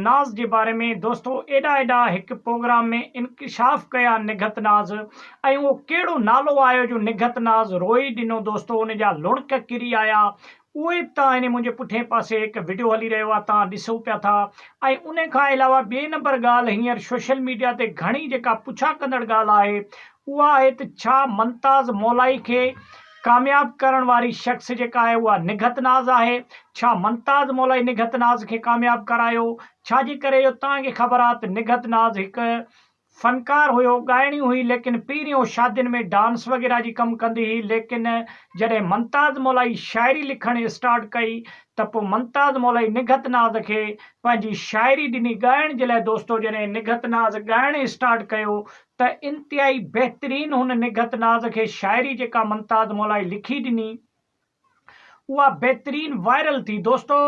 नाज़ के बारे में दोस्तों एडा एडा एक प्रोग्राम में इंकशाफ कया निघत नाज़ ऐं उहो कहिड़ो नालो आयो जो निघत नाज़ रोई ॾिनो दोस्तों उन जा लुणक किरी आया उहे तव्हां हिन मुंहिंजे पुठिएं पासे हिकु वीडियो हली रहियो आहे तव्हां ॾिसो पिया था। ऐं उन खां अलावा ॿिए नंबर ॻाल्हि हींअर सोशल मीडिया ते घणी जेका पुछा कंदड़ ॻाल्हि आहे उहा आहे त छा मुमताज़ मौलाई खे कामयाब करण वारी शख़्स जेका आहे उहा निघत नाज़ आहे। छा मुमताज़ मौलाई निघत नाज़ खे कामयाब करायो छाजे करे इहो तव्हांखे ख़बर आहे त निघत नाज़ हिकु फनकार हुयो ॻाइणी हुई लेकिन पहिरियों शादियुनि में डांस वग़ैरह जी कमु कंदी हुई लेकिन जॾहिं मुमताज़ मौलाई शाइरी लिखणु स्टार्ट कई त पोइ मुमताज़ मौलाई निघत नाज़ खे पंहिंजी शाइरी ॾिनी ॻाइण जे लाइ। दोस्तों जॾहिं निघत नाज़ ॻाइणु स्टार्ट कयो त इंतिहाई बहितरीनु हुन निघत नाज़ खे शाइरी जेका मुमताज़ मौलाई लिखी ॾिनी उहा बहितरीनु वायरल थी। दोस्तों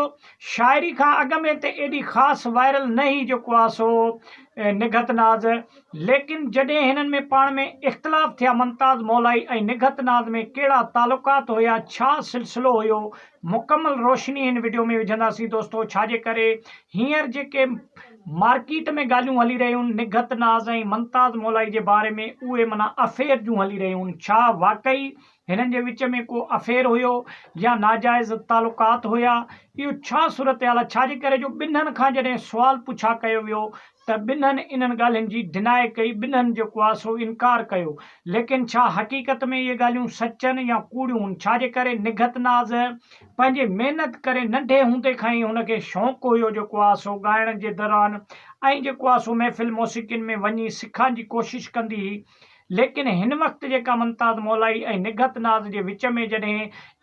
शाइरी खां अॻु में त एॾी ख़ासि वायरल न हुई जेको आहे सो निघत नाज़ लेकिन जॾहिं हिननि में पाण में इख़्तिलाफ़ थिया मुमताज़ मौलाई ऐं निघत नाज़ में कहिड़ा तालुकात हुया छा सिलसिलो हुयो मुकमल रोशनी हिन वीडियो में विझंदासीं दोस्तों। छाजे करे हींअर जेके मार्केट में ॻाल्हियूं हली रहियूं निघत नाज़ ऐं मुमताज़ मौलाई जे बारे में उहे माना अफेयर जूं हली रहियूं छा वाकई हिननि जे विच में को अफेयर हुयो या नाजाइज़ तालुकात हुया इहो छा सूरत हाल आहे। छाजे करे जो ॿिन्हनि खां जॾहिं सुवाल पुछा कयो वियो त ॿिन्हनि इन्हनि ॻाल्हियुनि जी डिनाए कई ॿिन्हनि जेको आहे सो इनकार कयो लेकिन छा हक़ीक़त में इहे ॻाल्हियूं सच आहिनि या कूड़ियूं आहिनि। छाजे करे निघत नाज़ पंहिंजे महिनत करे नंढे हूंदे खां ई हुनखे शौक़ु हुयो जेको आहे सो ॻाइण जे दौरान ऐं जेको आहे सो महफ़िल मौसीक़ियुनि में वञी सिखण जी कोशिशि कंदी हुई लेकिन हिन वक़्तु जेका मुमताज़ मौलाई ऐं निघत नाज़ जे विच में जॾहिं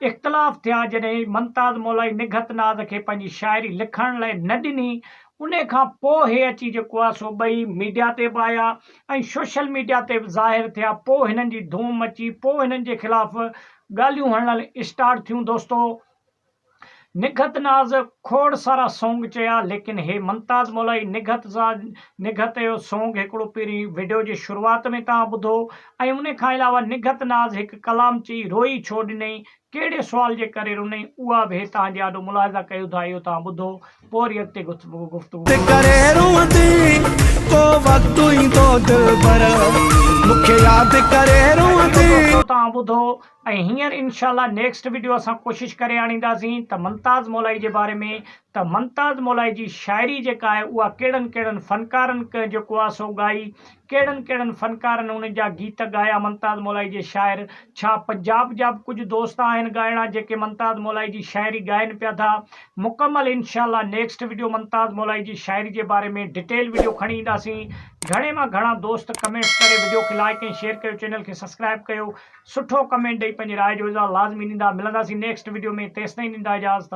इख़्तिलाफ़ थिया जॾहिं मुमताज़ मौलाई निघत नाज़ खे पंहिंजी शाइरी लिखण लाइ न ॾिनी उन खां पोइ हे अची जेको आहे सो ॿई मीडिया ते बि आया ऐं सोशल मीडिया ते बि ज़ाहिर थिया पोइ हिननि जी धूम मची पोइ हिननि जे ख़िलाफ़ ॻाल्हियूं हलणु स्टार्ट थियूं। दोस्तों निघत नाज़ खोड़ सारा सॉन्ग चया लेकिन हे मुमताज़ मौलाई निघत जो सॉन्ग हिकिड़ो पहिरीं वीडियो जी शुरूआत में तव्हां ॿुधो ऐं उन खां अलावा निघत नाज़ हिकु कलाम चई रोई छो ॾिनई कहिड़े सुवाल जे करे रुनई उहा बि तव्हां ॾाढो मुलाहिज़ा कयो था इहो तव्हां ॿुधो पोइ वरी अॻिते गुफ़्तगू तव्हां ॿुधो ऐं हींअर इनशाला नेक्स्ट वीडियो असां कोशिशि करे आणींदासीं त मुमताज़ मौलाई जे बारे में त मुमताज़ मौलाई जी शाइरी जेका आहे उहा कहिड़नि कहिड़नि फ़नकारनि जेको आहे सो ॻाई कहिड़नि कहिड़नि फ़नकारनि उन जा गीत ॻाया मुमताज़ मौलाई जे शाइर छा पंजाब जा बि कुझु दोस्त आहिनि ॻाइणा जेके मुमताज़ मौलाई जी शाइरी ॻाइनि पिया था मुकमल इनशाला नेक्स्ट वीडियो मुमताज़ मौलाई जी शाइरी जे बारे में डिटेल वीडियो खणी ईंदासीं। घणे मां घणा दोस्त कमेंट्स करे वीडियो खे लाइक ऐं शेयर कयो चैनल खे सब्सक्राइब कयो सुठो कमेंट ॾेई पंहिंजी राय जो इज़हार लाज़मी ॾींदा। मिलंदासीं नेक्स्ट वीडियो में तेसिताईं ॾींदा इजाज़त।